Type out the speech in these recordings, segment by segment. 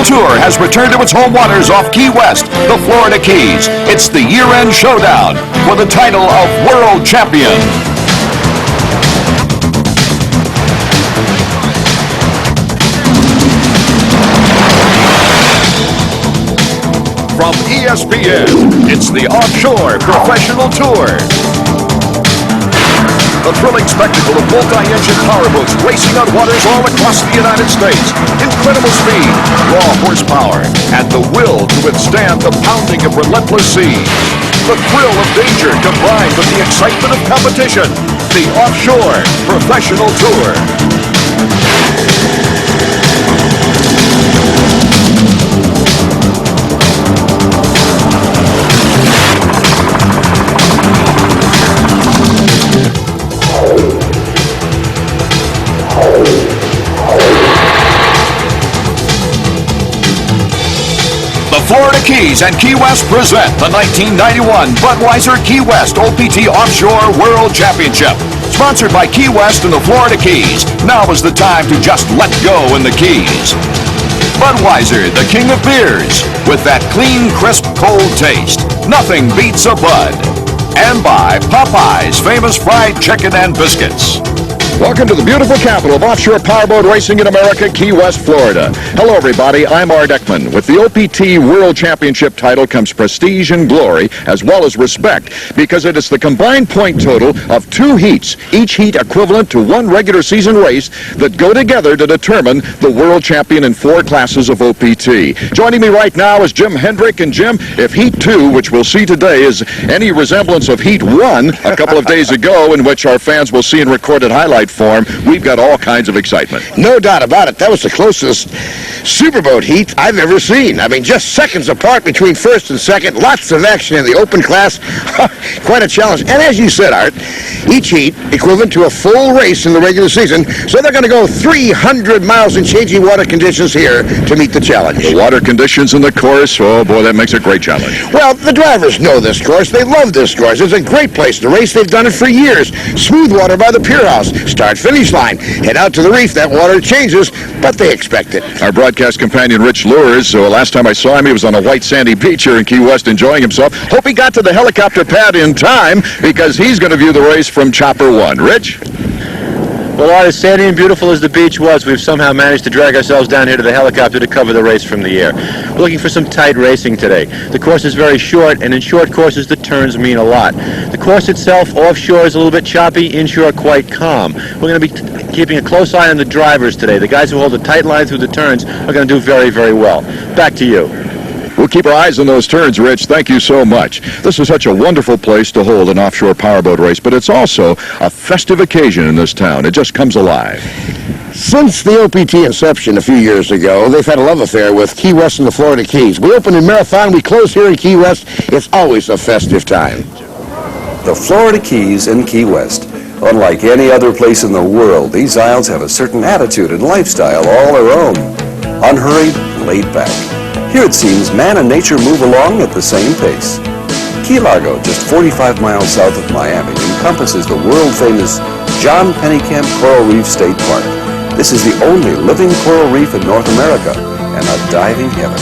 Tour has returned to its home waters off Key West, the Florida Keys. It's the year-end showdown for the title of World Champion. From ESPN, it's the Offshore Professional Tour. The thrilling spectacle of multi-engine powerboats racing on waters all across the United States. Incredible speed, raw horsepower, and the will to withstand the pounding of relentless seas. The thrill of danger combined with the excitement of competition. The Offshore Professional Tour. Florida Keys and Key West present the 1991 Budweiser Key West OPT Offshore World Championship. Sponsored by Key West and the Florida Keys. Now is the time to just let go in the Keys. Budweiser, the king of beers, with that clean, crisp, cold taste. Nothing beats a Bud. And by Popeye's famous fried chicken and biscuits. Welcome to the beautiful capital of offshore powerboat racing in America, Key West, Florida. Hello, everybody. I'm Art Eckman. With the OPT World Championship title comes prestige and glory, as well as respect, because it is the combined point total of 2 heats, each heat equivalent to 1 regular season race, that go together to determine the world champion in 4 classes of OPT. Joining me right now is Jim Hendrick. And Jim, if Heat 2, which we'll see today, is any resemblance of Heat 1 a couple of days ago, in which our fans will see in recorded highlight form, we've got all kinds of excitement. No doubt about it. That was the closest superboat heat I've ever seen. I mean, just seconds apart between first and second. Lots of action in the open class. Quite a challenge. And as you said, Art, each heat equivalent to a full race in the regular season. So they're going to go 300 miles in changing water conditions here to meet the challenge. The water conditions in the course, oh boy, that makes a great challenge. Well, the drivers know this course. They love this course. It's a great place to race. They've done it for years. Smooth water by the pier house. Start-finish line. Head out to the reef. That water changes, but they expect it. Our broadcast companion, Rich Lures, so last time I saw him, he was on a white sandy beach here in Key West enjoying himself. Hope he got to the helicopter pad in time, because he's going to view the race from Chopper 1. Rich? Well, Art, as sandy and beautiful as the beach was, we've somehow managed to drag ourselves down here to the helicopter to cover the race from the air. We're looking for some tight racing today. The course is very short, and in short courses, the turns mean a lot. The course itself, offshore, is a little bit choppy, inshore quite calm. We're going to be keeping a close eye on the drivers today. The guys who hold a tight line through the turns are going to do very, very well. Back to you. We'll keep our eyes on those turns, Rich. Thank you so much. This is such a wonderful place to hold an offshore powerboat race, but it's also a festive occasion in this town. It just comes alive. Since the OPT inception a few years ago, they've had a love affair with Key West and the Florida Keys. We open in Marathon, we close here in Key West. It's always a festive time. The Florida Keys and Key West. Unlike any other place in the world, these isles have a certain attitude and lifestyle all their own. Unhurried, laid back. Here it seems man and nature move along at the same pace. Key Largo, just 45 miles south of Miami, encompasses the world-famous John Pennekamp Coral Reef State Park. This is the only living coral reef in North America and a diving heaven.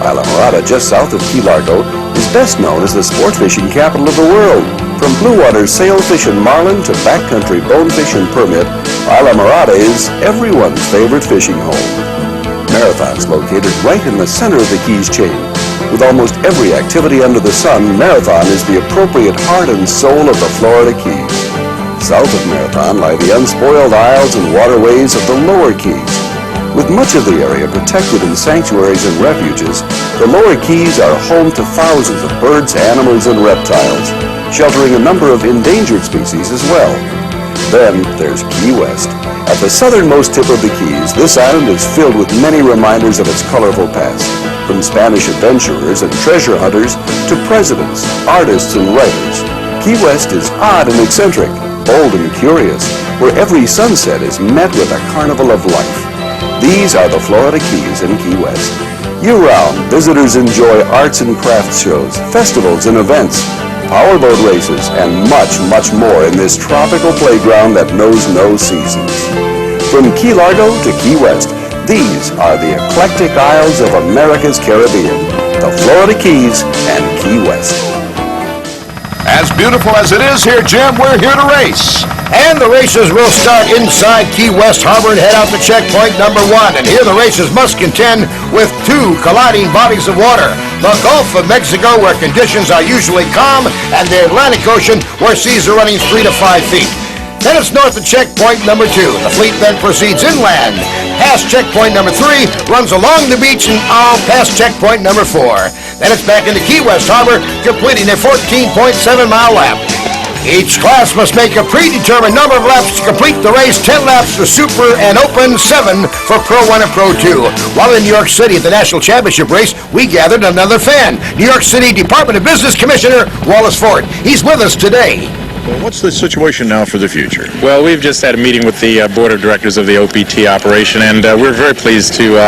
Isla Mirada, just south of Key Largo, is best known as the sport fishing capital of the world. From blue water sailfish and marlin to backcountry bonefish and permit, Isla Mirada is everyone's favorite fishing home. Marathon's located right in the center of the Keys chain. With almost every activity under the sun, Marathon is the appropriate heart and soul of the Florida Keys. South of Marathon lie the unspoiled isles and waterways of the lower Keys. With much of the area protected in sanctuaries and refuges, the lower Keys are home to thousands of birds, animals, and reptiles, sheltering a number of endangered species as well. Then there's Key West. At the southernmost tip of the Keys, this island is filled with many reminders of its colorful past, from Spanish adventurers and treasure hunters to presidents, artists, and writers. Key West is odd and eccentric, bold and curious, where every sunset is met with a carnival of life. These are the Florida Keys and Key West. Year-round, visitors enjoy arts and crafts shows, festivals and events, powerboat races, and much, much more in this tropical playground that knows no seasons. From Key Largo to Key West, These are the eclectic isles of America's Caribbean, the Florida Keys and Key West. As beautiful as it is here, Jim, we're here to race. And the races will start inside Key West Harbor and head out to checkpoint number 1. And here the races must contend with 2 colliding bodies of water. The Gulf of Mexico, where conditions are usually calm, and the Atlantic Ocean, where seas are running 3 to 5 feet. Then it's north of checkpoint number 2. The fleet then proceeds inland, past checkpoint number 3, runs along the beach and all past checkpoint number 4. Then it's back into Key West Harbor, completing a 14.7-mile lap. Each class must make a predetermined number of laps to complete the race. 10 laps for Super and Open, 7 for Pro 1 and Pro 2. While in New York City at the National Championship race, we gathered another fan, New York City Department of Business Commissioner Wallace Ford. He's with us today. Well, what's the situation now for the future? Well, we've just had a meeting with the board of directors of the OPT operation, and we're very pleased to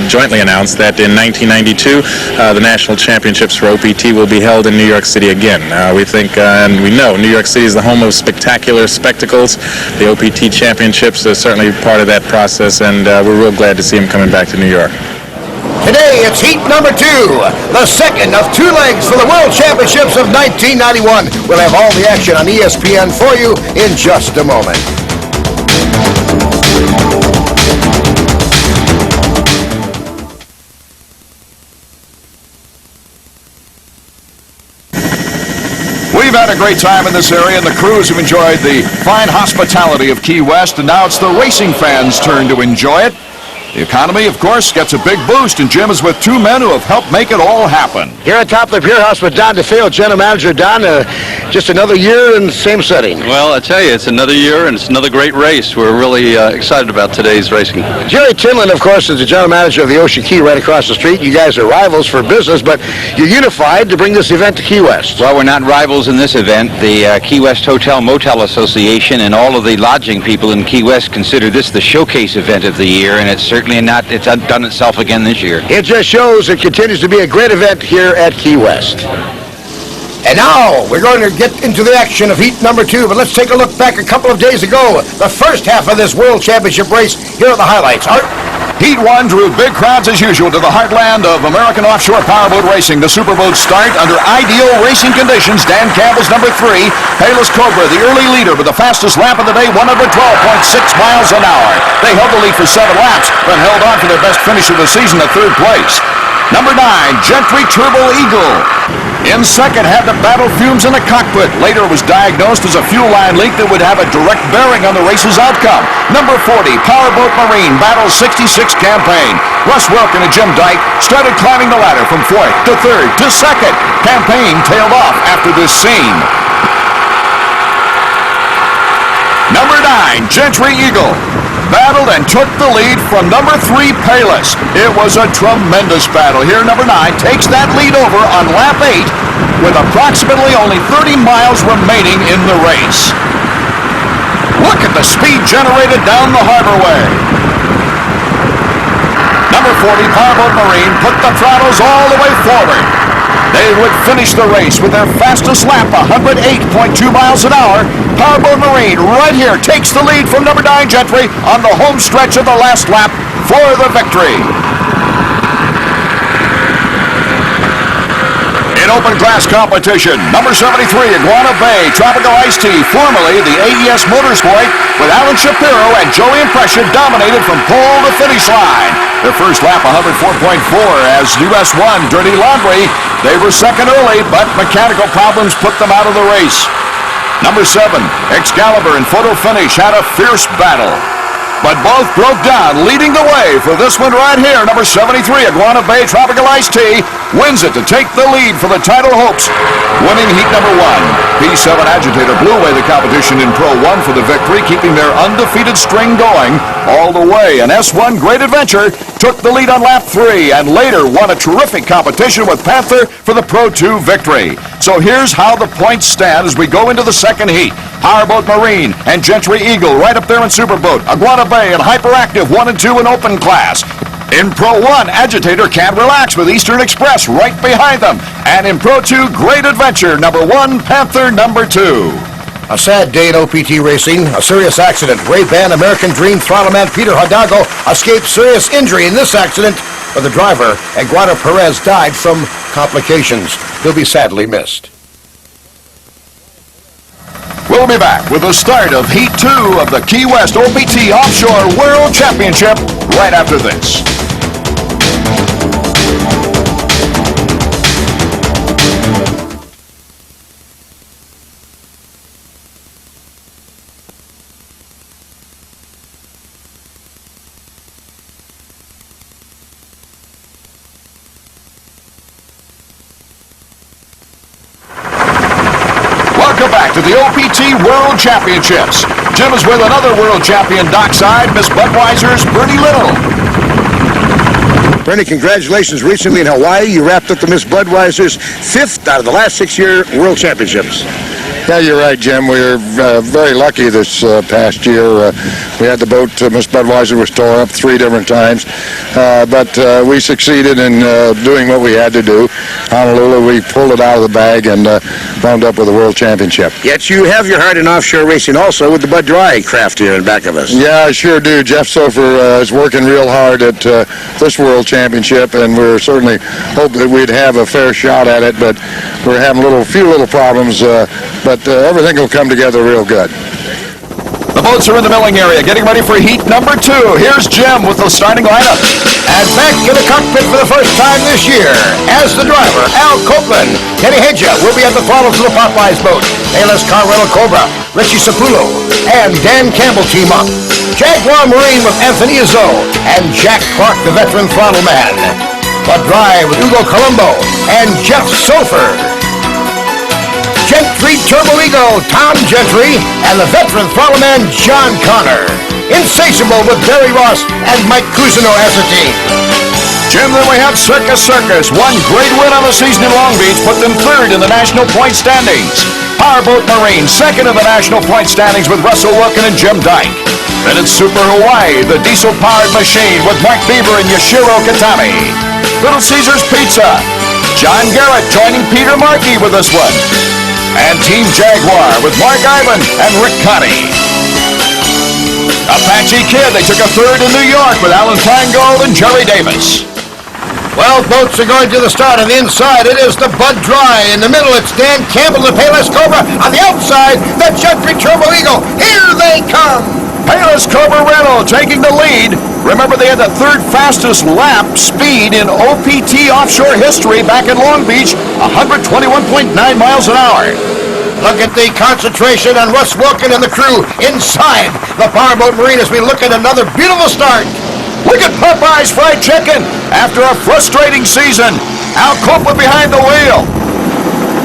jointly announce that in 1992, the national championships for OPT will be held in New York City again. We think, and we know, New York City is the home of spectacular spectacles. The OPT championships are certainly part of that process, and we're real glad to see them coming back to New York. Today, it's heat number 2, the second of 2 legs for the World Championships of 1991. We'll have all the action on ESPN for you in just a moment. We've had a great time in this area, and the crews have enjoyed the fine hospitality of Key West, and now it's the racing fans' turn to enjoy it. The economy, of course, gets a big boost, and Jim is with 2 men who have helped make it all happen. Here at top of the Pier House with Don DeFeo, General Manager. Don, just another year in the same setting. Well, I tell you, it's another year, and it's another great race. We're really excited about today's racing. Jerry Tinlin, of course, is the General Manager of the Ocean Key right across the street. You guys are rivals for business, but you're unified to bring this event to Key West. Well, we're not rivals in this event. The Key West Hotel Motel Association and all of the lodging people in Key West consider this the showcase event of the year, and it's certainly not. It's done itself again this year. It just shows it continues to be a great event here at Key West. And now we're going to get into the action of heat number 2, but let's take a look back a couple of days ago. The first half of this World Championship race. Here are the highlights. Art? Heat 1 drew big crowds as usual to the heartland of American offshore powerboat racing. The Superboats start under ideal racing conditions. Dan Campbell's number 3, Payless Cobra, the early leader with the fastest lap of the day, 112.6 miles an hour. They held the lead for 7 laps, but held on for their best finish of the season at 3rd place. Number 9, Gentry Turbo Eagle. In second, had to battle fumes in the cockpit. Later, it was diagnosed as a fuel line leak that would have a direct bearing on the race's outcome. Number 40, Powerboat Marine, battles 66 Campaign. Russ Wilkin and Jim Dyke started climbing the ladder from 4th to 3rd to 2nd. Campaign tailed off after this scene. Number 9, Gentry Eagle, battled and took the lead from number 3, Payless. It was a tremendous battle. Here, number 9 takes that lead over on lap 8 with approximately only 30 miles remaining in the race. Look at the speed generated down the Harborway. Number 40, Powerboat Marine, put the throttles all the way forward. They would finish the race with their fastest lap, 108.2 miles an hour. Powerboat Marine right here takes the lead from number 9 Gentry on the home stretch of the last lap for the victory. In open class competition, number 73, Iguana Bay, Tropical Iced Tea, formerly the AES Motorsport, with Alan Shapiro and Joey Impression dominated from pole to finish line. Their first lap, 104.4, as US 1, Dirty Laundry. They were second early, but mechanical problems put them out of the race. Number 7, Excalibur and Photo Finish had a fierce battle, but both broke down, leading the way for this one right here. Number 73, Iguana Bay, Tropical Iced Tea, wins it to take the lead for the title hopes, winning heat number 1. P7 Agitator blew away the competition in Pro 1 for the victory, keeping their undefeated string going all the way. And S1 Great Adventure took the lead on lap 3 and later won a terrific competition with Panther for the Pro 2 victory. So here's how the points stand as we go into the second heat. Powerboat Marine and Gentry Eagle right up there in Superboat. Iguana Bay and Hyperactive 1 and 2 in open class. In Pro 1, Agitator Can't Relax with Eastern Express right behind them. And in Pro 2, Great Adventure, number 1, Panther, number 2. A sad day in OPT racing, a serious accident. Ray-Ban American Dream throttle man Peter Hidalgo escaped serious injury in this accident, but the driver, Eduardo Perez, died from complications. He'll be sadly missed. We'll be back with the start of Heat 2 of the Key West OPT Offshore World Championship right after this. Welcome back to the OPT World Championships. Jim is with another world champion dockside, Miss Budweiser's Bernie Little. Bernie, congratulations. Recently in Hawaii, you wrapped up the Miss Budweiser's 5th out of the last 6-year World Championships. Yeah, you're right, Jim. We were very lucky this past year. We had the boat, Miss Budweiser was tore up 3 different times, but we succeeded in doing what we had to do. Honolulu, we pulled it out of the bag and wound up with a world championship. Yet you have your heart in offshore racing also with the Bud Dry craft here in back of us. Yeah, I sure do. Jeff Sofer is working real hard at this world championship, and we're certainly hope that we'd have a fair shot at it, but we're having a few little problems, but everything will come together real good. The boats are in the milling area, getting ready for heat number 2. Here's Jim with the starting lineup. And back in the cockpit for the first time this year, as the driver, Al Copeland. Kenny Hedja will be at the throttle for the Popeyes boat. Bayless Carrello Cobra, Richie Sapulo, and Dan Campbell team up. Jaguar Marine with Anthony Izzo, and Jack Clark, the veteran throttle man. Bud Dry with Ugo Colombo, and Jeff Sofer. Gentry Turbo Ego, Tom Gentry, and the veteran throttle man, John Connor. Insatiable with Barry Ross and Mike Cousineau as a team. Jim, then we have Circus Circus. One great win on the season in Long Beach put them 3rd in the national point standings. Powerboat Marine, 2nd in the national point standings with Russell Wilkin and Jim Dyke. Then it's Super Hawaii, the diesel-powered machine with Mark Beaver and Yashiro Katami. Little Caesars Pizza, John Garrett joining Peter Markey with this one. And Team Jaguar with Mark Ivan and Rick Connie. Apache Kid, they took a 3rd in New York with Alan Feingold and Jerry Davis. Well, boats are going to the start. On the inside, it is the Bud Dry. In the middle, it's Dan Campbell, the Payless Cobra. On the outside, the Gentry Turbo Eagle. Here they come. Payless Cobra Rental taking the lead. Remember, they had the 3rd fastest lap speed in OPT offshore history back in Long Beach, 121.9 miles an hour. Look at the concentration on Russ Wilkin and the crew inside the Powerboat Marine as we look at another beautiful start. Look at Popeye's Fried Chicken. After a frustrating season, Al Copeland behind the wheel.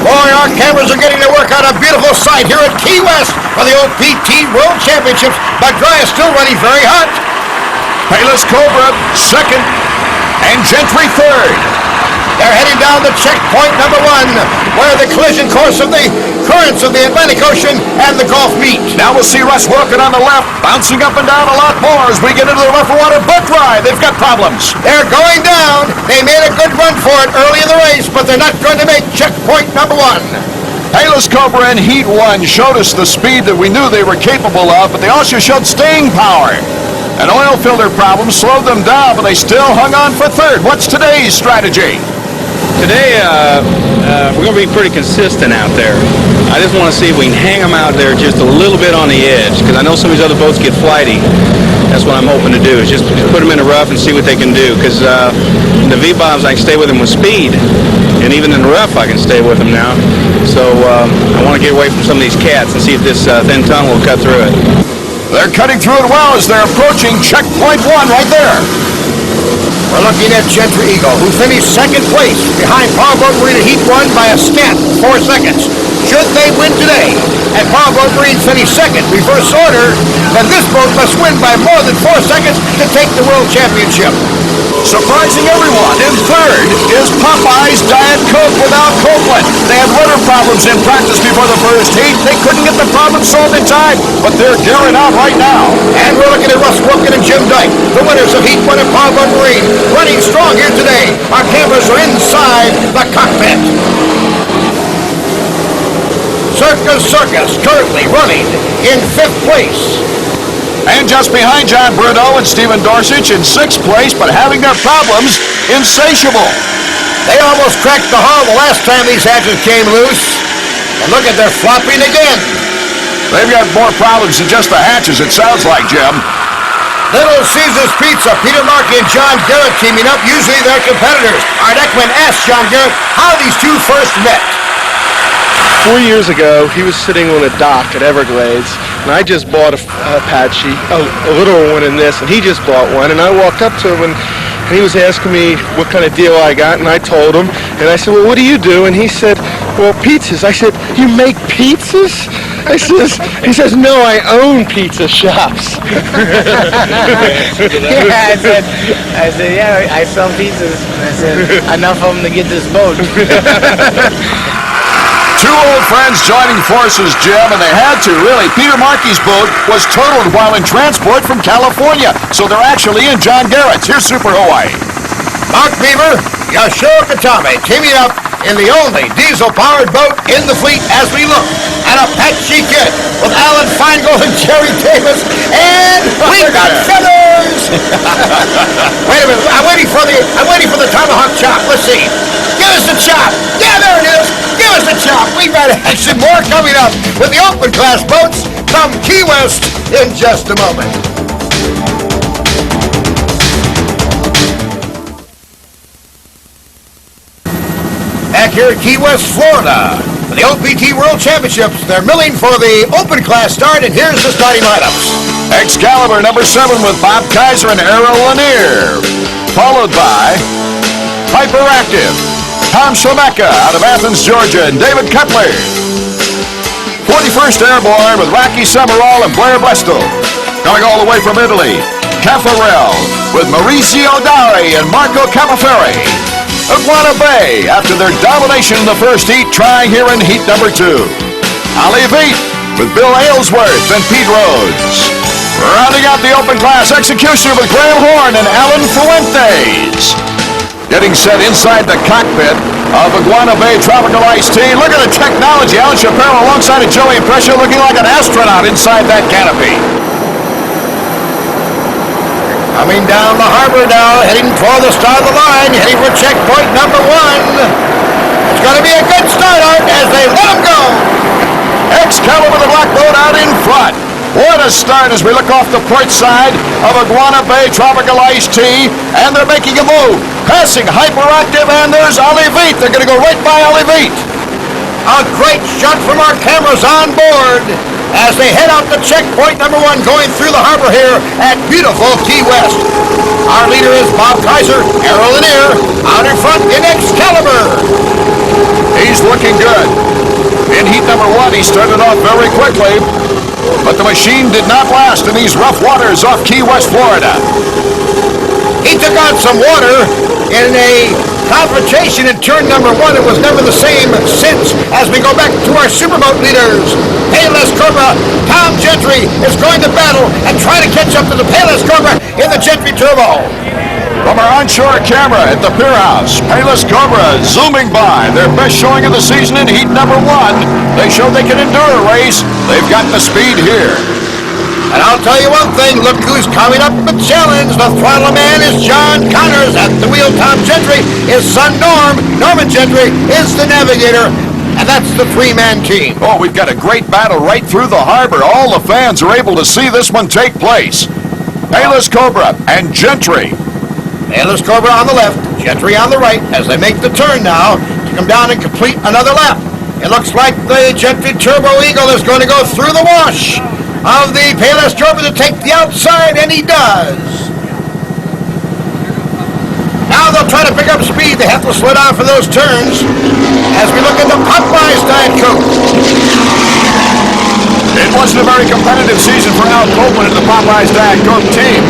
Boy, our cameras are getting to work on a beautiful sight here at Key West for the OPT World Championships. Bud Dry is still running very hot. Payless Cobra 2nd and Gentry 3rd. They're heading down to checkpoint number 1, where the collision course of the currents of the Atlantic Ocean and the Gulf meet. Now we'll see Russ Wilkin on the left, bouncing up and down a lot more as we get into the rougher water. Bud Dry, they've got problems. They're going down. They made a good run for it early in the race, but they're not going to make checkpoint number 1. Payless Cobra in Heat 1 showed us the speed that we knew they were capable of, but they also showed staying power. An oil filter problem slowed them down, but they still hung on for 3rd. What's today's strategy? Today, we're going to be pretty consistent out there. I just want to see if we can hang them out there just a little bit on the edge, because I know some of these other boats get flighty. That's what I'm hoping to do, is just put them in the rough and see what they can do, because in the V-bombs, I can stay with them with speed, and even in the rough, I can stay with them now. So I want to get away from some of these cats and see if this thin tunnel will cut through it. They're cutting through it well as they're approaching checkpoint 1 right there. We're looking at Gentry Eagle, who finished 2nd place behind Powerboat Marine in Heat 1 by a scant 4 seconds. Should they win today, and Powerboat Marine finish 2nd, reverse order, then this boat must win by more than 4 seconds to take the World Championship. Surprising everyone, in 3rd is Popeye's Diet Coke without Copeland. They had rudder problems in practice before the first heat. They couldn't get the problem solved in time, but they're gearing out right now. And we're looking at Russ Wilkin and Jim Dyke, the winners of Heat 1 at Powerboat Marine, running strong here today. Our cameras are inside the cockpit. Circus currently running in 5th place. And just behind John Bruno and Stephen Dorsich in 6th place, but having their problems, Insatiable. They almost cracked the hull the last time these hatches came loose. And look at, they're flopping again. They've got more problems than just the hatches, it sounds like, Jim. Little Caesar's Pizza, Peter Markey and John Garrett teaming up, usually their competitors. Art Ekman asked John Garrett how these two first met. 4 years ago, he was sitting on a dock at Everglades, and I just bought a Apache, a little one in this, and he just bought one, and I walked up to him, and he was asking me what kind of deal I got, and I told him, and I said, well, what do you do? And he said, well, pizzas. I said, you make pizzas? He says, no, I own pizza shops. Yeah, I said, yeah, I sell pizzas. I said, enough of them to get this boat. Two old friends joining forces, Jim, and they had to, really. Peter Markey's boat was totaled while in transport from California, so they're actually in John Garrett's. Here's Super Hawaii. Mark Beaver, Yashio Katame teaming up in the only diesel-powered boat in the fleet as we look at Apache Kid with Alan Feingold and Jerry Davis, and we've got feathers! Wait a minute, I'm waiting for the tomahawk chop. Let's see. Give us the chop. Yeah, there it is. Give us the chop. We've got actually more coming up with the open class boats from Key West in just a moment. Back here at Key West, Florida, for the OPT World Championships, they're milling for the open class start, and here's the starting lineups. Excalibur, number 7, with Bob Kaiser and Errol Lanier. Followed by Hyperactive, Tom Schlemecka out of Athens, Georgia, and David Cutler. 41st Airborne with Rocky Summerall and Blair Blesto. Coming all the way from Italy, Caffarel with Mauricio Dari and Marco Capaferri. Iguana Bay, after their domination in the first heat, trying here in heat number 2. Ali Veet with Bill Aylesworth and Pete Rhodes. Rounding out the open class executioner with Graham Horn and Alan Fuentes. Getting set inside the cockpit of Iguana Bay Tropical Iced Tea. Look at the technology. Alan Shapiro alongside of Joey Impression looking like an astronaut inside that canopy. Coming down the harbor now, heading toward the start of the line, heading for checkpoint number 1. It's going to be a good start, Art, as they let them go. Excalibur the black boat out in front. What a start as we look off the port side of Iguana Bay Tropical Iced Tea, and they're making a move. Passing Hyperactive, and there's Ali Veet. They're going to go right by Ali Veet. A great shot from our cameras on board as they head out to checkpoint number 1, going through the harbor here at beautiful Key West. Our leader is Bob Kaiser, Errol Lanier, out in front in Excalibur. He's looking good. In heat number 1, he started off very quickly, but the machine did not last in these rough waters off Key West, Florida. He took on some water in a confrontation in turn number 1. It was never the same since as we go back to our superboat leaders. Payless Cobra, Tom Gentry is going to battle and try to catch up to the Payless Cobra in the Gentry Turbo. From our onshore camera at the Pier House, Payless Cobra zooming by. Their best showing of the season in heat number 1. They showed they can endure a race. They've got the speed here. And I'll tell you one thing, look who's coming up with challenge. The throttle man is John Connors. At the wheel, Tom Gentry. His son, Norman Gentry, is the navigator. And that's the 3-man team. Oh, we've got a great battle right through the harbor. All the fans are able to see this one take place. Payless Cobra and Gentry. Payless Cobra on the left, Gentry on the right, as they make the turn now to come down and complete another lap. It looks like the Gentry Turbo Eagle is going to go through the wash of the Payless Cobra to take the outside, and he does. Now they'll try to pick up speed. They have to slow down for those turns as we look at the Popeyes Diet Coke. It wasn't a very competitive season for Al Copeland and the Popeyes Diet Coke team.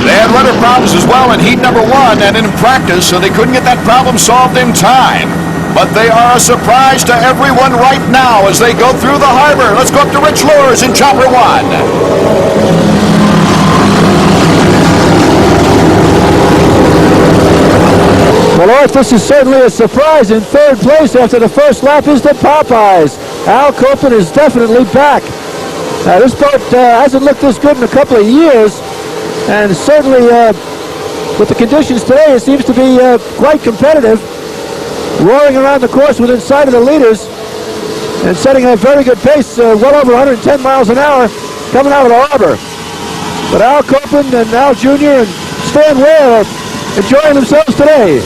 They had rudder problems as well in heat number 1 and in practice, so they couldn't get that problem solved in time. But they are a surprise to everyone right now as they go through the harbor. Let's go up to Rich Lures in Chopper 1. Well, Art, this is certainly a surprise. In 3rd place after the first lap is the Popeyes. Al Copeland is definitely back. This boat hasn't looked this good in a couple of years, and certainly with the conditions today, it seems to be quite competitive, roaring around the course within sight of the leaders and setting a very good pace, well over 110 miles an hour coming out of the harbor. But Al Copeland and Al Jr. and Stan Ware are enjoying themselves today.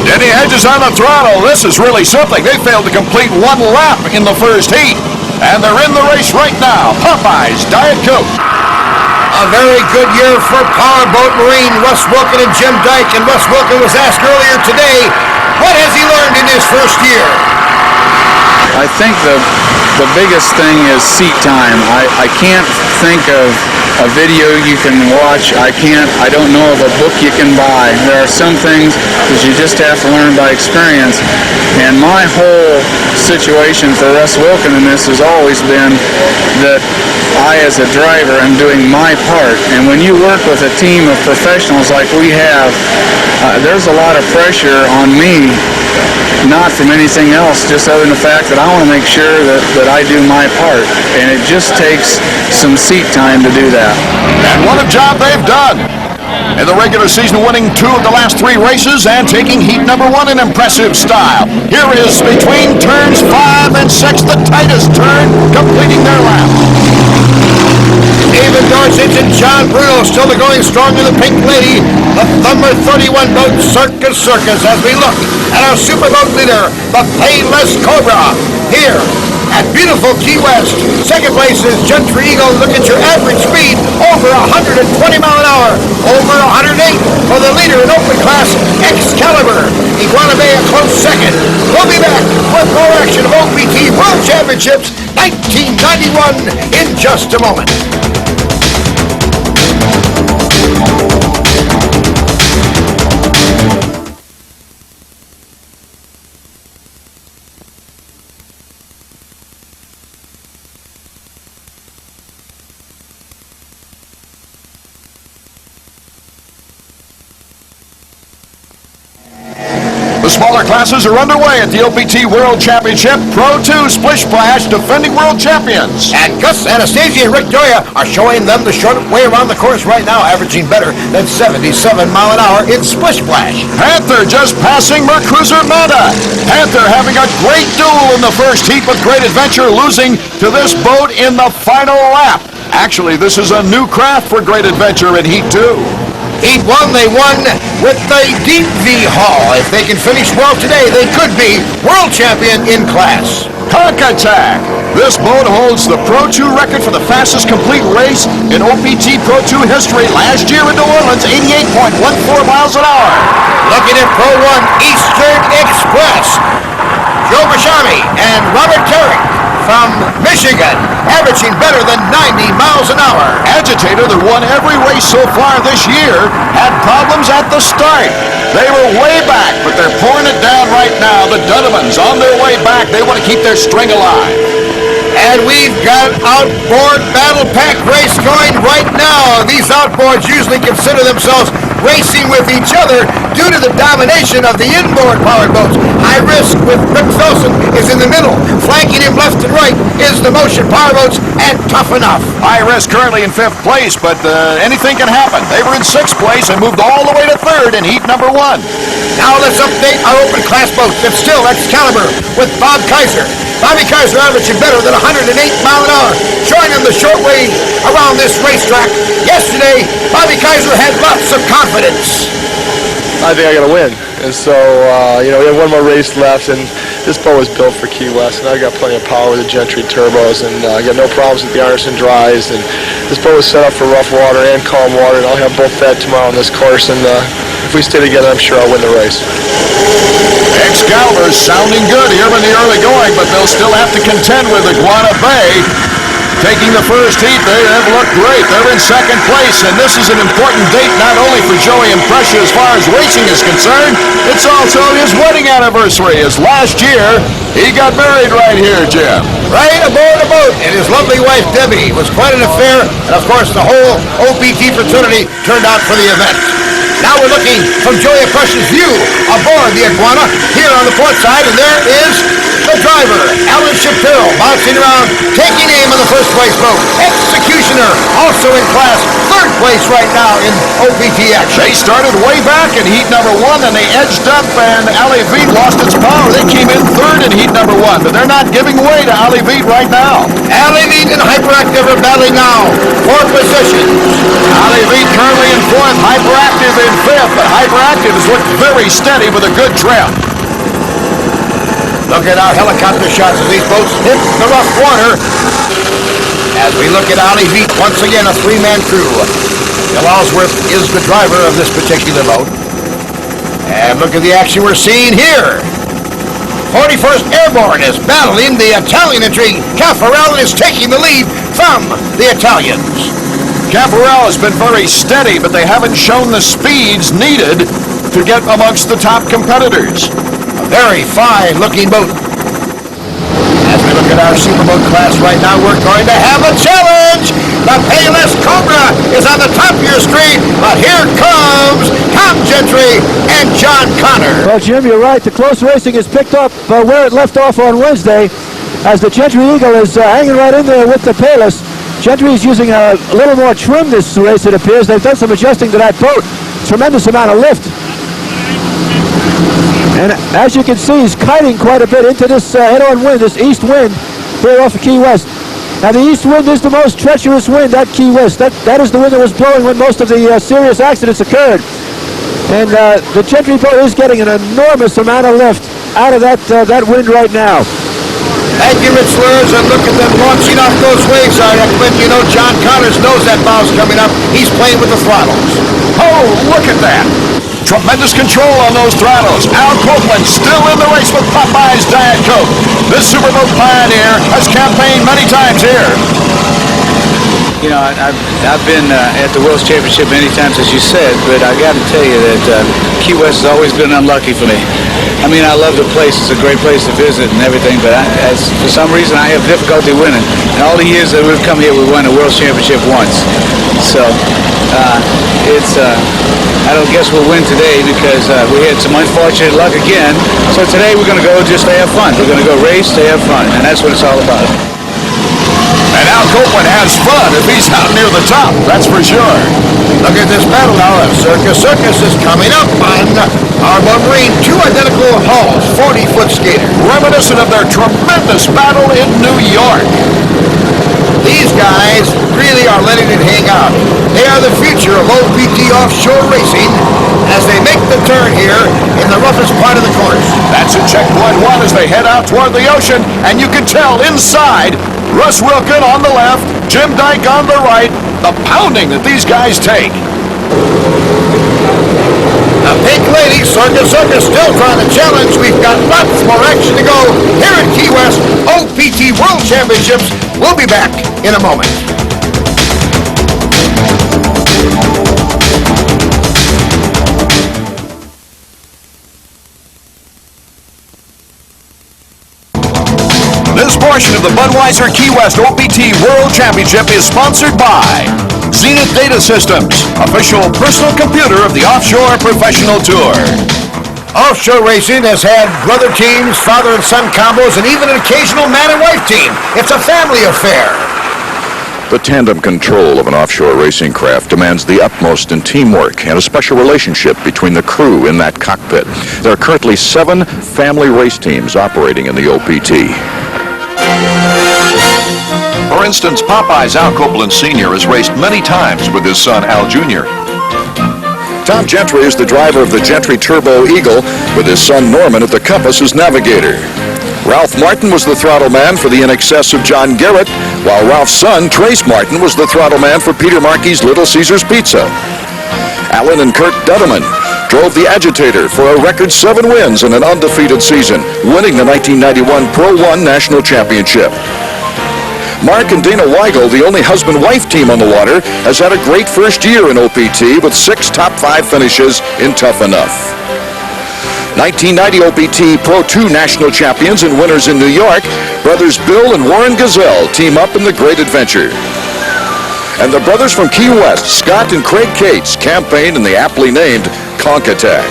Denny Hedges on the throttle. This is really something. They failed to complete one lap in the first heat, and they're in the race right now. Popeye's Diet Coke. A very good year for Powerboat Marine, Russ Wilkin and Jim Dyke. And Russ Wilkin was asked earlier today, what has he learned in his first year? I think the biggest thing is seat time. I can't think of a video you can watch. I don't know of a book you can buy. There are some things that you just have to learn by experience. And my whole situation for Russ Wilkin in this has always been that I, as a driver, am doing my part. And when you work with a team of professionals like we have, there's a lot of pressure on me, not from anything else, just other than the fact that I want to make sure that I do my part. And it just takes some seat time to do that. And what a job they've done. In the regular season, winning 2 of the last 3 races and taking heat number 1 in impressive style. Here is between turns 5 and 6, the tightest turn, completing their lap. David Dorset and John Bruno still going strong in the Pink Lady, the number 31 boat Circus as we look at our superboat leader, the Payless Cobra, here at beautiful Key West. Second place is Gentry Eagle. Look at your average speed, over 120 mile an hour, over 108 for the leader in open class, Excalibur. Iguana Bay a close second. We'll be back with more action of OPT World Championships 1991 in just a moment. The smaller classes are underway at the OPT World Championship. Pro 2 Splish Splash, defending world champions. And Gus Anastasia and Rick Doya are showing them the short way around the course right now, averaging better than 77 mile an hour in Splish Splash. Panther just passing Mercruiser Meta. Panther having a great duel in the first heat with Great Adventure, losing to this boat in the final lap. Actually, this is a new craft for Great Adventure in Heat 2. Heat 1, they won with the Deep V Hall. If they can finish well today, they could be world champion in class. Conk Attack. This boat holds the Pro 2 record for the fastest complete race in OPT Pro 2 history last year in New Orleans, 88.14 miles an hour. Looking at Pro 1 Eastern Express, Joe Bashami and Robert Carrick from Michigan, averaging better than 90 miles an hour. Agitator, that won every race so far this year, had problems at the start. They were way back, but they're pouring it down right now. The Dunnemans on their way back. They want to keep their string alive. And we've got outboard battle pack race going right now. These outboards usually consider themselves racing with each other due to the domination of the inboard powered boats. High Risk with Rick Felsen is in the middle. Flanking him left and right is the Motion powerboats and Tough Enough. High Risk currently in 5th place, but anything can happen. They were in 6th place and moved all the way to 3rd in heat number 1. Now let's update our open class boats. That's still Excalibur with Bob Kaiser. Bobby Kaiser averaging better than 108 mile an hour, showing him the short way around this racetrack. Yesterday, Bobby Kaiser had lots of confidence. I think I got to win. And so, we have one more race left, and this boat was built for Key West, and I got plenty of power with the Gentry turbos, and I got no problems with the Anderson dries, and this boat was set up for rough water and calm water, and I'll have both that tomorrow on this course, and if we stay together, I'm sure I'll win the race. Excalibur's sounding good here in the early going, but they'll still have to contend with Iguana Bay. Taking the first heat, they have looked great. They're in 2nd place, and this is an important date not only for Joey and Pressure as far as racing is concerned, it's also his wedding anniversary, as last year he got married right here, Jim. Right aboard a boat, and his lovely wife Debbie. It was quite an affair, and of course the whole OPT fraternity turned out for the event. Now we're looking from Joey Crush's view aboard the Iguana here on the port side, and there is the driver, Alan Shapiro, bouncing around, taking aim on the first place boat. Executioner, also in class, third place right now in OPT action. They started way back in heat number 1, and they edged up, and Ali Veet lost its power. They came in third in heat number 1, but they're not giving way to Ali Veet right now. Ali Veet and Hyperactive are battling now for positions. Ali Veet currently in 4th, Hyperactive in 5th, but Hyperactive has looked very steady with a good trim. Look at our helicopter shots as these boats hit the rough water. As we look at Ali Veet, once again a three-man crew. Bill Ellsworth is the driver of this particular boat. And look at the action we're seeing here. 41st Airborne is battling the Italian intrigue. Caffarel is taking the lead from the Italians. Caffarel has been very steady, but they haven't shown the speeds needed to get amongst the top competitors. A very fine-looking boat. As we look at our Superboat class right now, we're going to have a challenge. The Payless Cobra is on the top of your screen, but here comes Tom Gentry and John Connor. Well, Jim, you're right. The close racing is picked up where it left off on Wednesday, as the Gentry Eagle is hanging right in there with the Payless. Gentry is using a little more trim this race, it appears. They've done some adjusting to that boat. Tremendous amount of lift. And as you can see, he's kiting quite a bit into this head-on wind, this east wind here off of Key West. Now, the east wind is the most treacherous wind at Key West. That is the wind that was blowing when most of the serious accidents occurred. And the Gentry boat is getting an enormous amount of lift out of that wind right now. Thank you, Rich Slurs, and look at them launching off those waves, Clint. You know, John Connors knows that bow's coming up. He's playing with the throttles. Oh, look at that. Tremendous control on those throttles. Al Copeland still in the race with Popeye's Diet Coke. This Superboat pioneer has campaigned many times here. You know, I've been at the World's Championship many times, as you said, but I got to tell you that Key West has always been unlucky for me. I mean, I love the place. It's a great place to visit and everything, but for some reason, I have difficulty winning. In all the years that we've come here, we won the World's Championship once. So, I don't guess we'll win today because we had some unfortunate luck again. So today we're going to go just to have fun. We're going to go race to have fun, and that's what it's all about. And Al Copeland has fun if he's out near the top, that's for sure. Look at this battle now. Circus is coming up on our Marine. Two identical hulls, 40-foot skaters. Reminiscent of their tremendous battle in New York. These guys really are letting it hang out. They are the future of OPT offshore racing as they make the turn here in the roughest part of the course. That's at checkpoint 1 as they head out toward the ocean, and you can tell inside, Russ Wilkin on the left, Jim Dyke on the right, the pounding that these guys take. The Pink Lady, Circus, still trying to challenge. We've got lots more action to go here at Key West OPT World Championships. We'll be back in a moment. This portion of the Budweiser Key West OPT World Championship is sponsored by Zenith Data Systems, official personal computer of the Offshore Professional Tour. Offshore racing has had brother teams, father and son combos, and even an occasional man and wife team. It's a family affair. The tandem control of an offshore racing craft demands the utmost in teamwork and a special relationship between the crew in that cockpit. There are currently 7 family race teams operating in the OPT. For instance, Popeye's Al Copeland Sr. has raced many times with his son Al Jr. Tom Gentry is the driver of the Gentry Turbo Eagle, with his son Norman at the compass as navigator. Ralph Martin was the throttle man for the In Excess of John Garrett, while Ralph's son, Trace Martin, was the throttle man for Peter Markey's Little Caesars Pizza. Alan and Kurt Dudeman drove the Agitator for a record 7 wins in an undefeated season, winning the 1991 Pro 1 National Championship. Mark and Dana Weigel, the only husband-wife team on the water, has had a great first year in OPT with 6 top 5 finishes in Tough Enough. 1990 OPT Pro 2 National Champions and winners in New York, brothers Bill and Warren Gazelle team up in the Great Adventure. and the brothers from Key West, Scott and Craig Cates, campaigned in the aptly named Conch Attack.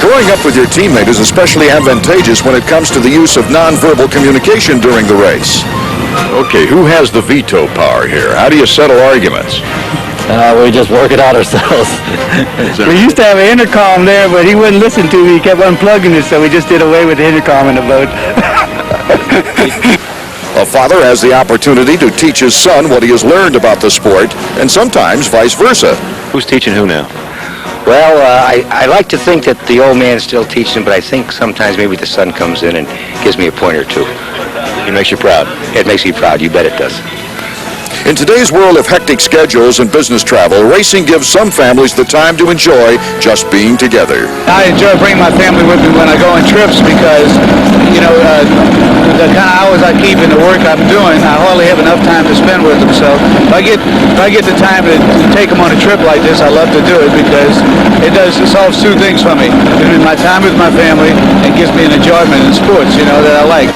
Growing up with your teammate is especially advantageous when it comes to the use of nonverbal communication during the race. Okay, who has the veto power here? How do you settle arguments? We just work it out ourselves. We used to have an intercom there, but he wouldn't listen to me. He kept unplugging it, so we just did away with the intercom in the boat. A father has the opportunity to teach his son what he has learned about the sport, and sometimes vice versa. Who's teaching who now? Well, I like to think that the old man's still teaching, but I think sometimes maybe the son comes in and gives me a point or two. It makes you proud. It makes me proud. You bet it does. In today's world of hectic schedules and business travel, racing gives some families the time to enjoy just being together. I enjoy bringing my family with me when I go on trips because, you know, the kind of hours I keep in the work I'm doing, I hardly have enough time to spend with them. So if I get the time to take them on a trip like this, I love to do it because it solves two things for me. My time with my family and gives me an enjoyment in sports, you know, that I like.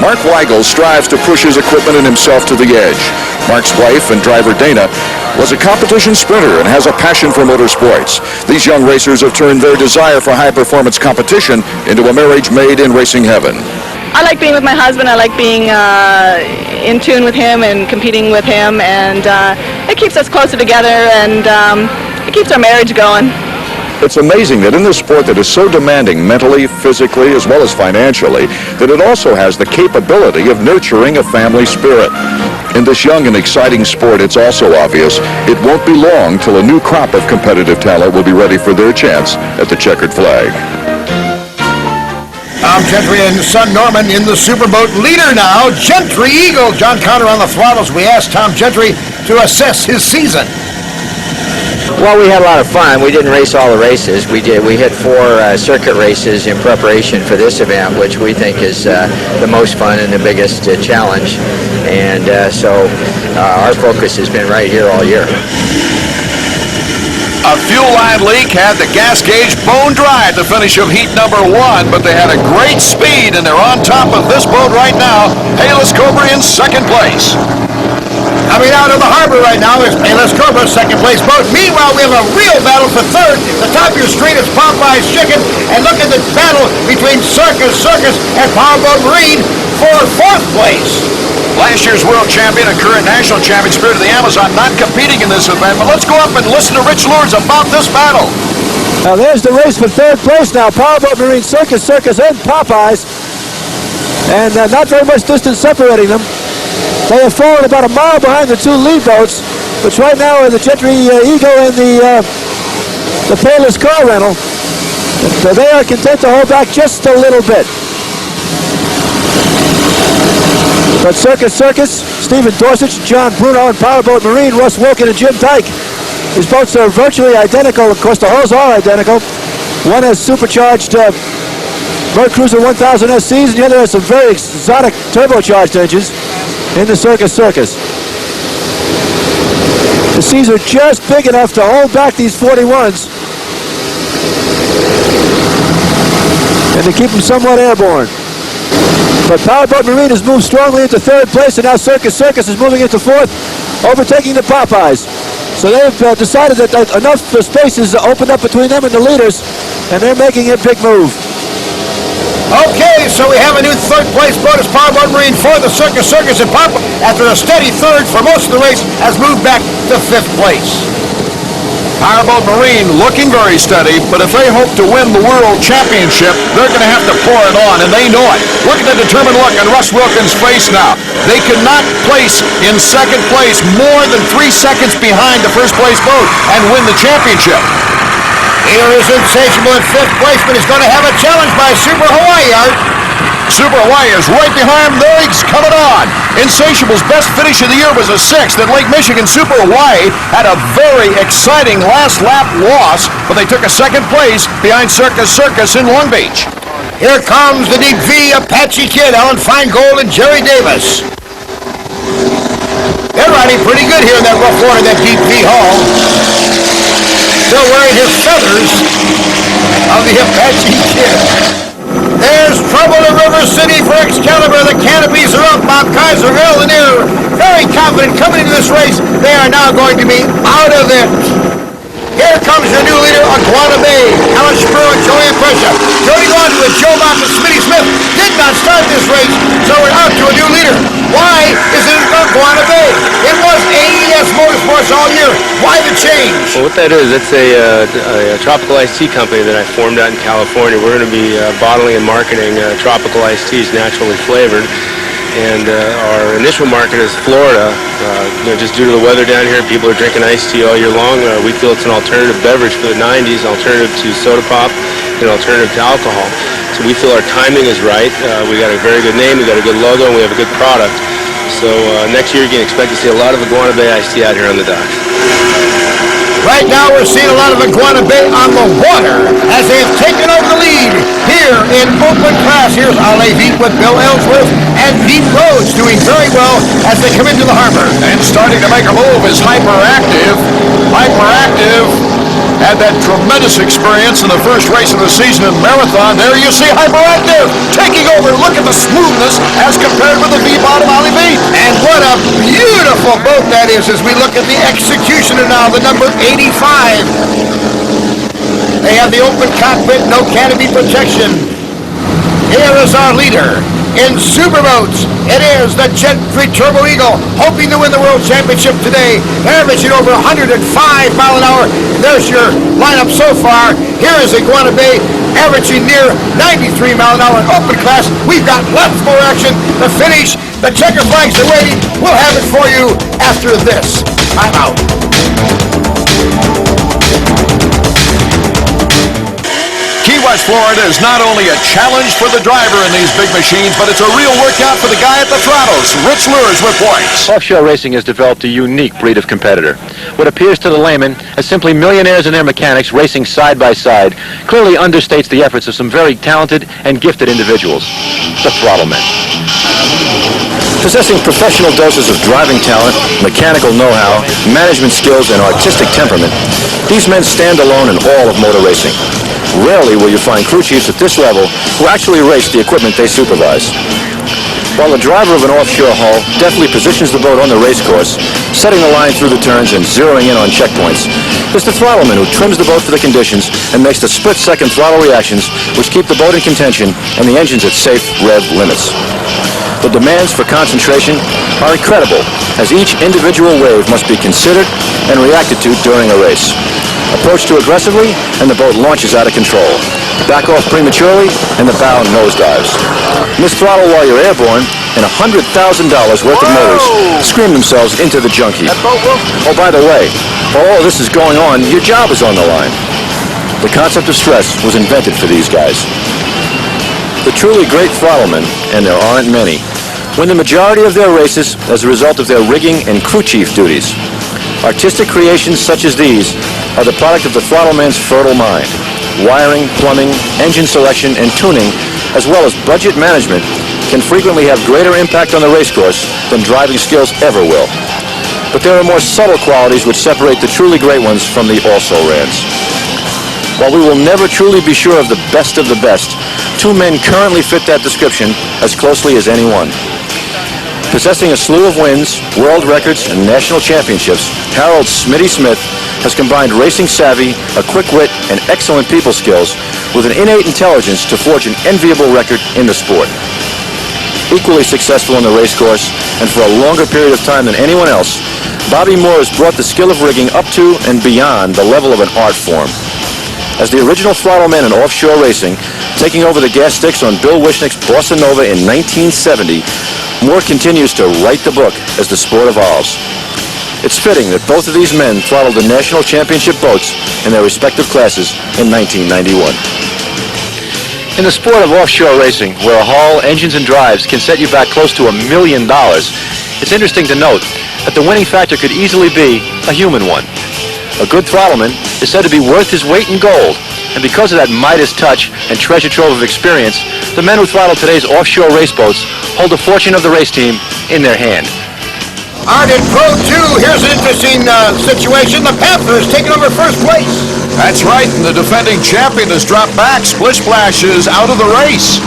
Mark Weigel strives to push his equipment and himself to the edge. Mark's wife and driver Dana was a competition sprinter and has a passion for motorsports. These young racers have turned their desire for high-performance competition into a marriage made in racing heaven. I like being with my husband. I like being in tune with him and competing with him, and it keeps us closer together, and it keeps our marriage going. It's amazing that in this sport that is so demanding mentally, physically, as well as financially, that it also has the capability of nurturing a family spirit. In this young and exciting sport, it's also obvious it won't be long till a new crop of competitive talent will be ready for their chance at the checkered flag. Tom Gentry and son Norman in the Superboat leader now. Gentry Eagle. John Connor on the throttles. We asked Tom Gentry to assess his season. Well, we had a lot of fun. We didn't race all the races. We hit 4 circuit races in preparation for this event, which we think is the most fun and the biggest challenge. And so our focus has been right here all year. A fuel line leak had the gas gauge bone dry at the finish of heat number 1, but they had a great speed, and they're on top of this boat right now. Payless Cobra in second place. Coming out of the harbor right now is Payless Cobra, second place boat. Meanwhile, we have a real battle for third. The top of your street is Popeye's Chicken, and look at the battle between Circus and Powerboat Marine for fourth place. Last year's world champion and current national champion Spirit of the Amazon not competing in this event, but let's go up and listen to Rich Lourdes about this battle. Now there's the race for third place now. Powerboat Marine, Circus, and Popeyes. And not very much distance separating them. They have fallen about a mile behind the 2 lead boats, which right now are the Gentry Eagle and the Payless Car Rental. So they are content to hold back just a little bit. But Circus, Stephen Dorsich, John Bruno, and Powerboat Marine, Russ Wilkin and Jim Dyke. These boats are virtually identical. Of course, the hulls are identical. One has supercharged Merc Cruiser 1000 SCs, and the other has some very exotic turbocharged engines in the Circus. The seas are just big enough to hold back these 41s and to keep them somewhat airborne. But Powerboat Marine has moved strongly into third place, and now Circus is moving into fourth, overtaking the Popeyes. So they've decided that enough space is opened up between them and the leaders, and they're making a big move. Okay, so we have a new third place boat as Powerboat Marine for the Circus and Pop, after a steady third for most of the race, has moved back to fifth place. Powerboat Marine looking very steady, but if they hope to win the World Championship, they're going to have to pour it on, and they know it. Look at the determined look on Russ Wilkins' face now. They cannot place in second place more than 3 seconds behind the first place boat and win the championship. Here is Insatiable in fifth place, but he's going to have a challenge by Super Hawaii, Art. Super Hawaii is right behind them. He's coming on. Insatiable's best finish of the year was a 6th at Lake Michigan. Super Hawaii had a very exciting last lap loss, but they took a second place behind Circus in Long Beach. Here comes the Deep V Apache Kid, Alan Feingold and Jerry Davis. They're riding pretty good here in that rough water, that Deep V Hall. Still wearing his feathers of the Apache Kid. There's trouble in River City for Excalibur. The canopies are up. Bob Kaiser, Earl Lanier, very confident coming into this race. They are now going to be out of it. Here comes your new leader, Iguana Bay. Alan Spur and Joanne Prescia. Jody Gordon with Joe Mock and Smitty Smith did not start this race, so we're out to a new leader. Why is it Iguana Bay? It was AES Motorsports all year. Why the change? Well, what that is, it's a tropical iced tea company that I formed out in California. We're going to be bottling and marketing tropical iced teas naturally flavored. And our initial market is Florida. Just due to the weather down here, people are drinking iced tea all year long. We feel it's an alternative beverage for the 90s, an alternative to soda pop, an alternative to alcohol. So we feel our timing is right. We got a very good name, we got a good logo, and we have a good product. So next year you can expect to see a lot of Iguana Bay iced tea out here on the dock. Right now we're seeing a lot of Iguana Bay on the water as they have taken over the lead here in open class. Here's Ale Veet with Bill Ellsworth and Veet Rhodes doing very well as they come into the harbor. And starting to make a move is Hyperactive. Hyperactive had that tremendous experience in the first race of the season in Marathon. There you see Hyperactive taking over. Look at the smoothness as compared with the V-bottom Ale Veet. And what a beautiful boat that is as we look at the executioner now, the number 85. They have the open cockpit, no canopy protection. Here is our leader in superboats. It is the Gentry Turbo Eagle, hoping to win the World Championship today. They're averaging over 105 mile an hour. There's your lineup so far. Here is Iguana Bay, averaging near 93 mile an hour in open class. We've got lots more action to finish. The checker flags are waiting. We'll have it for you after this. I'm out. Key West, Florida is not only a challenge for the driver in these big machines, but it's a real workout for the guy at the throttles. Rich Lures reports. Offshore racing has developed a unique breed of competitor. What appears to the layman as simply millionaires and their mechanics racing side by side clearly understates the efforts of some very talented and gifted individuals, the throttle men. Possessing professional doses of driving talent, mechanical know-how, management skills, and artistic temperament, these men stand alone in all of motor racing. Rarely will you find crew chiefs at this level who actually race the equipment they supervise. While the driver of an offshore hull deftly positions the boat on the race course, setting the line through the turns and zeroing in on checkpoints, there's the throttleman who trims the boat for the conditions and makes the split-second throttle reactions which keep the boat in contention and the engines at safe rev limits. The demands for concentration are incredible, as each individual wave must be considered and reacted to during a race. Approach too aggressively, and the boat launches out of control. Back off prematurely, and the bow nosedives. Misthrottle while you're airborne, and $100,000 worth of motors scream themselves into the junk heap. Oh, by the way, while all this is going on, your job is on the line. The concept of stress was invented for these guys. The truly great throttlemen, and there aren't many, win the majority of their races as a result of their rigging and crew chief duties. Artistic creations such as these are the product of the throttleman's fertile mind. Wiring, plumbing, engine selection, and tuning, as well as budget management, can frequently have greater impact on the racecourse than driving skills ever will. But there are more subtle qualities which separate the truly great ones from the also-rans. While we will never truly be sure of the best, two men currently fit that description as closely as any one. Possessing a slew of wins, world records, and national championships, Harold Smitty Smith has combined racing savvy, a quick wit, and excellent people skills with an innate intelligence to forge an enviable record in the sport. Equally successful on the racecourse, and for a longer period of time than anyone else, Bobby Moore has brought the skill of rigging up to and beyond the level of an art form. As the original throttle man in offshore racing, taking over the gas sticks on Bill Wishnick's Bossa Nova in 1970, Moore continues to write the book as the sport evolves. It's fitting that both of these men throttled the national championship boats in their respective classes in 1991. In the sport of offshore racing, where a hull, engines, and drives can set you back close to $1 million, it's interesting to note that the winning factor could easily be a human one. A good throttleman is said to be worth his weight in gold, and because of that Midas touch and treasure trove of experience, the men who throttle today's offshore race boats hold the fortune of the race team in their hand. Art in Pro 2, here's an interesting situation. The Panthers taking over first place. That's right, and the defending champion has dropped back. Splish Splash is out of the race.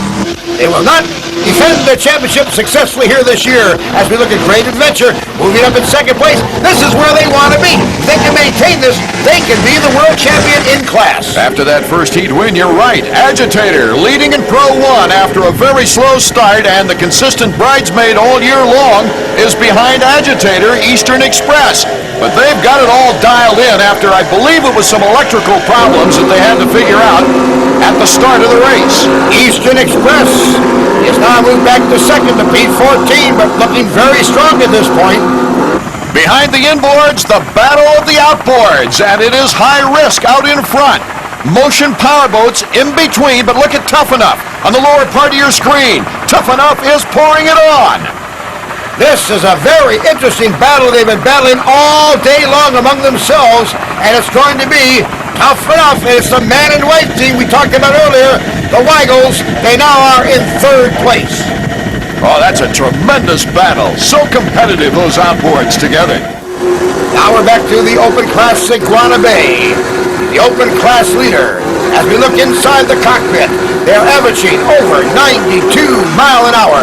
They will not defend the championship successfully here this year as we look at Great Adventure moving up in second place. This is where they want to be. If they can maintain this, they can be the world champion in class. After that first heat win, you're right. Agitator leading in Pro 1 after a very slow start, and the consistent bridesmaid all year long is behind Agitator, Eastern Express. But they've got it all dialed in after, I believe it was some electrical problems that they had to figure out at the start of the race. Eastern Express is now moved back to second to beat 14, but looking very strong at this point. Behind the inboards, the battle of the outboards, and it is high risk out in front. Motion powerboats in between, but look at Tough Enough on the lower part of your screen. Tough Enough is pouring it on. This is a very interesting battle. They've been battling all day long among themselves, and it's going to be Tough Enough. It's the man and wife team we talked about earlier, the Weigels. They now are in third place. Oh, that's a tremendous battle. So competitive, those outboards together. Now we're back to the Open Class Iguana Bay. The Open Class leader. As we look inside the cockpit, they're averaging over 92 miles an hour.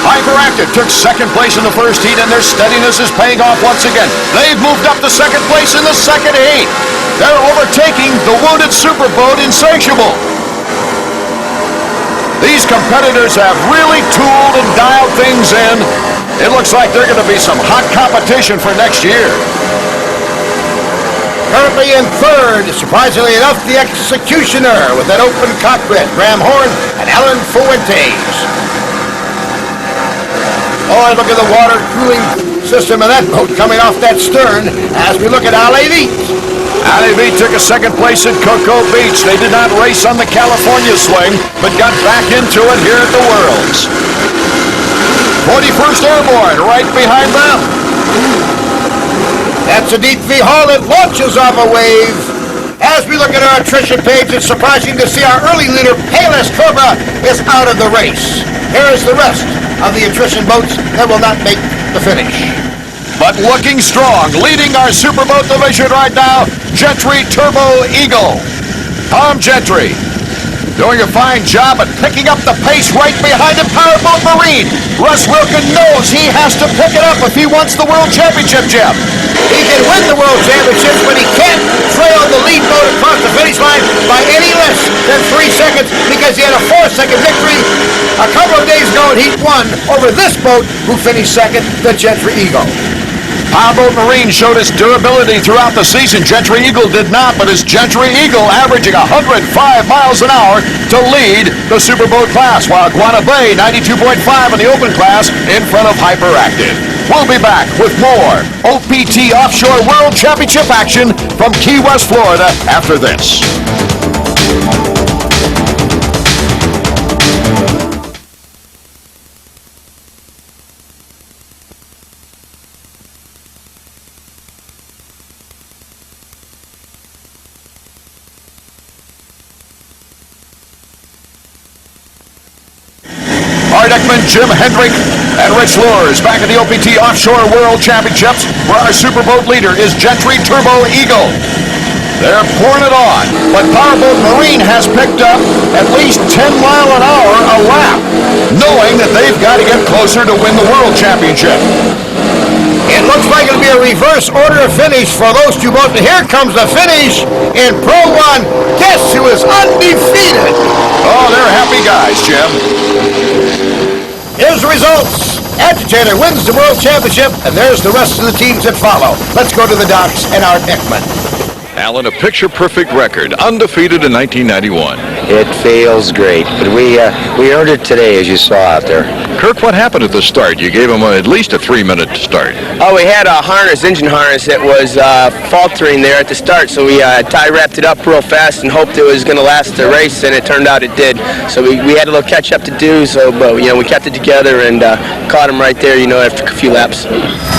Hyperactive took second place in the first heat, and their steadiness is paying off once again. They've moved up to second place in the second heat. They're overtaking the wounded Superboat Insatiable. These competitors have really tooled and dialed things in. It looks like they're going to be some hot competition for next year. Currently in third, surprisingly enough, the Executioner with that open cockpit, Graham Horn and Alan Fuentes. Oh, and look at the water cooling system of that boat coming off that stern as we look at Alevite. Alevite took a second place at Cocoa Beach. They did not race on the California swing, but got back into it here at the Worlds. 41st Airborne right behind them. That's a deep V hull that launches off a wave. As we look at our attrition page, it's surprising to see our early leader, Payless Cobra, is out of the race. Here is the rest of the attrition boats that will not make the finish. But looking strong, leading our Superboat division right now, Gentry Turbo Eagle. Tom Gentry doing a fine job at picking up the pace right behind the Powerboat Marine. Russ Wilkin knows he has to pick it up if he wants the World Championship, Jim. He can win the World Championships, but he can't trail the lead boat across the finish line by any less than 3 seconds because he had a 4-second victory a couple of days ago in Heat 1 over this boat who finished second, the Gentry Eagle. Powerboat Marine showed its durability throughout the season. Gentry Eagle did not, but it's Gentry Eagle averaging 105 miles an hour to lead the Superboat class, while Iguana Bay 92.5 in the open class in front of Hyperactive. We'll be back with more OPT Offshore World Championship action from Key West, Florida after this. Art Ekman, Jim Hendrick, and Rich Lures back at the OPT Offshore World Championships, where our Superboat leader is Gentry Turbo Eagle. They're pouring it on, but Powerboat Marine has picked up at least 10 miles an hour a lap, knowing that they've got to get closer to win the World Championship. It looks like it'll be a reverse order of finish for those two boats. And here comes the finish in Pro 1. Guess who is undefeated? Oh, they're happy guys, Jim. Here's the results. Agitator wins the World Championship, and there's the rest of the teams that follow. Let's go to the docks and Art Ekman. Alan, a picture-perfect record, undefeated in 1991. It feels great, but we earned it today, as you saw out there. Kirk, what happened at the start? You gave him at least a 3-minute start. Oh, we had a engine harness that was faltering there at the start, so we tie wrapped it up real fast and hoped it was going to last the race, and it turned out it did. So we had a little catch-up to do, but we kept it together and caught him right there, after a few laps.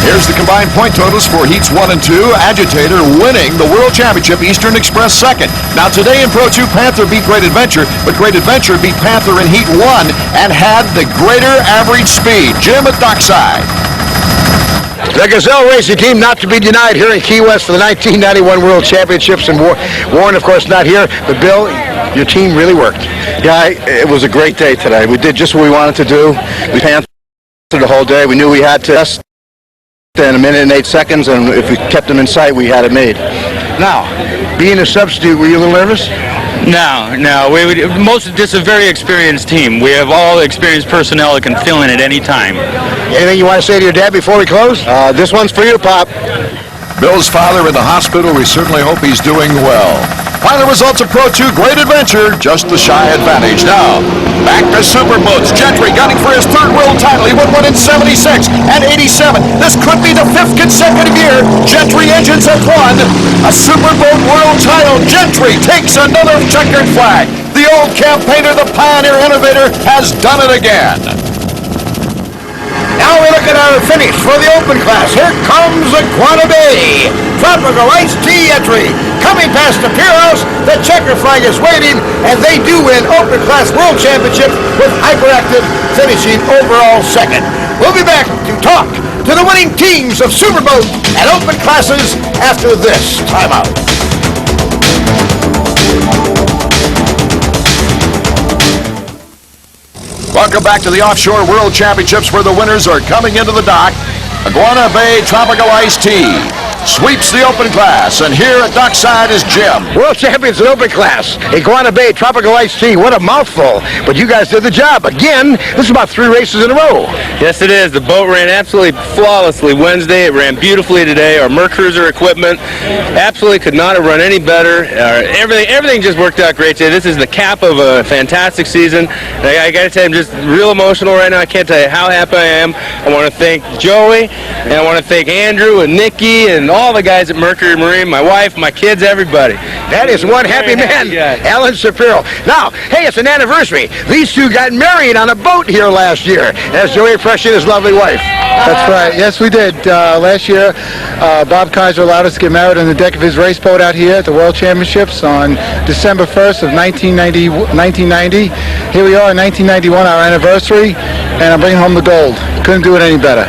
Here's the combined point totals for Heats 1 and 2. Agitator winning the World Championship, Eastern Express second. Now today in Pro 2, Panther beat Great Adventure, but Great Adventure beat Panther in Heat 1 and had the greater average speed. Jim at Dockside. The Gazelle Racing Team not to be denied here in Key West for the 1991 World Championships, and Warren, of course, not here, but Bill, Your team really worked. Yeah, it was a great day today. We did just what we wanted to do. We panthed the whole day. We knew we had to just in a minute and 8 seconds, and if we kept them in sight, we had it made. Now, being a substitute, were you a little nervous? No. This is a very experienced team. We have all the experienced personnel that can fill in at any time. Anything you want to say to your dad before we close? This one's for you, Pop. Bill's father in the hospital. We certainly hope he's doing well. Final results of Pro 2, great adventure, just the shy advantage. Now, back to Superboats. Gentry gunning for his third world title. He won one in 76 and 87. This could be the 5th consecutive year Gentry engines have won a Superboat world title. Gentry takes another checkered flag. The old campaigner, the pioneer innovator, has done it again. Now we look at our finish for the open class. Here comes Iguana Bay. Tropical Iced Tea entry. Coming past the pier house, the checker flag is waiting, and they do win open class world championship with Hyperactive finishing overall second. We'll be back to talk to the winning teams of Superboat and open classes after this timeout. Welcome back to the Offshore World Championships, where the winners are coming into the dock. Iguana Bay Tropical Iced Tea sweeps the open class, and here at dockside is Jim. World champions in open class. Iguana Bay Tropical Iced Tea. What a mouthful. But you guys did the job. Again, this is about 3 races in a row. Yes, it is. The boat ran absolutely flawlessly Wednesday. It ran beautifully today. Our Merc Cruiser equipment absolutely could not have run any better. Everything just worked out great today. This is the cap of a fantastic season. And I got to tell you, I'm just real emotional right now. I can't tell you how happy I am. I want to thank Joey, and I want to thank Andrew and Nikki and all the guys at Mercury Marine, my wife, my kids, everybody. That is one happy man, Alan Shapiro. Now, hey, it's an anniversary. These two got married on a boat here last year. That's Joey Fresh and his lovely wife. That's right. Yes, we did. Last year, Bob Kaiser allowed us to get married on the deck of his race boat out here at the World Championships on December 1st of 1990. Here we are in 1991, our anniversary, and I'm bringing home the gold. Couldn't do it any better.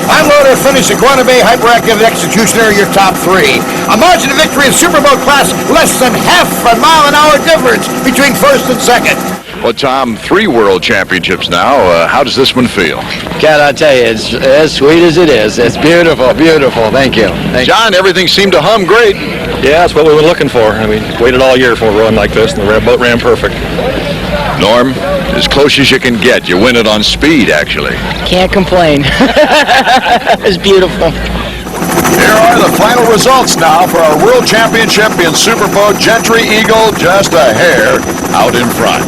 Unloader finished Iguana Bay Hyperactive Executioner, your top 3. A margin of victory in Superboat class, less than half a mile an hour difference between first and second. Well, Tom, 3 world championships now. How does this one feel? Cat, I tell you, it's as sweet as it is. It's beautiful, beautiful. Thank you. John, everything seemed to hum great. Yeah, that's what we were looking for. I mean, waited all year for a run like this, and the boat ran perfect. Norm, as close as you can get. You win it on speed, actually. Can't complain. It's beautiful. Here are the final results now for our World Championship in Superboat. Gentry Eagle just a hair out in front.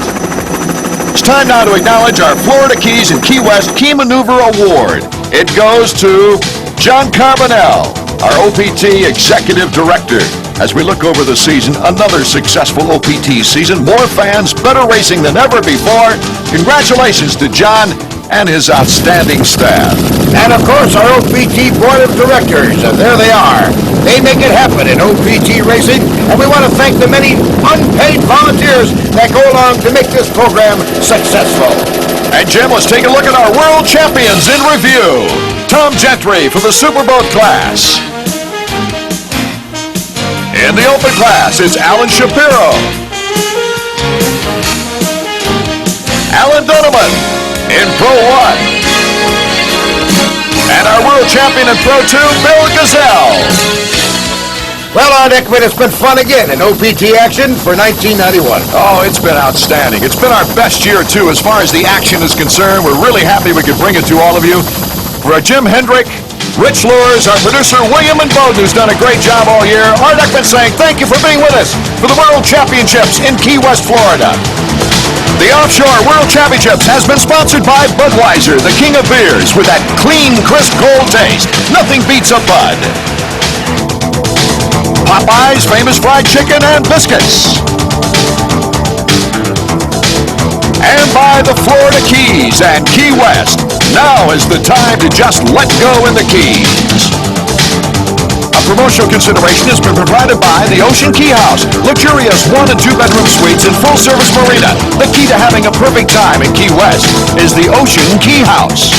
It's time now to acknowledge our Florida Keys and Key West Key Maneuver Award. It goes to John Carbonell, our OPT Executive Director. As we look over the season, another successful OPT season, more fans, better racing than ever before. Congratulations to John and his outstanding staff. And of course, our OPT Board of Directors, and there they are. They make it happen in OPT racing, and we want to thank the many unpaid volunteers that go along to make this program successful. And Jim, let's take a look at our world champions in review. Tom Gentry for the Superboat class. In the open class is Alan Shapiro. Alan Donovan in Pro 1. And our world champion in Pro 2, Bill Gazelle. Well, Art Ekman, it's been fun again in OPT action for 1991. Oh, it's been outstanding. It's been our best year, too, as far as the action is concerned. We're really happy we could bring it to all of you. For Jim Hendrick, Rich Lures, our producer, William and Bowden, who's done a great job all year. Art Ekman saying thank you for being with us for the World Championships in Key West, Florida. The Offshore World Championships has been sponsored by Budweiser, the king of beers, with that clean, crisp, cold taste. Nothing beats a Bud. Popeye's famous fried chicken and biscuits. And by the Florida Keys and Key West. Now is the time to just let go in the Keys. A promotional consideration has been provided by the Ocean Key House. Luxurious 1- and 2-bedroom suites and full-service marina. The key to having a perfect time in Key West is the Ocean Key House.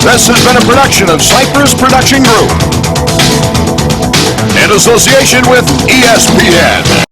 This has been a production of Cypress Production Group in association with ESPN.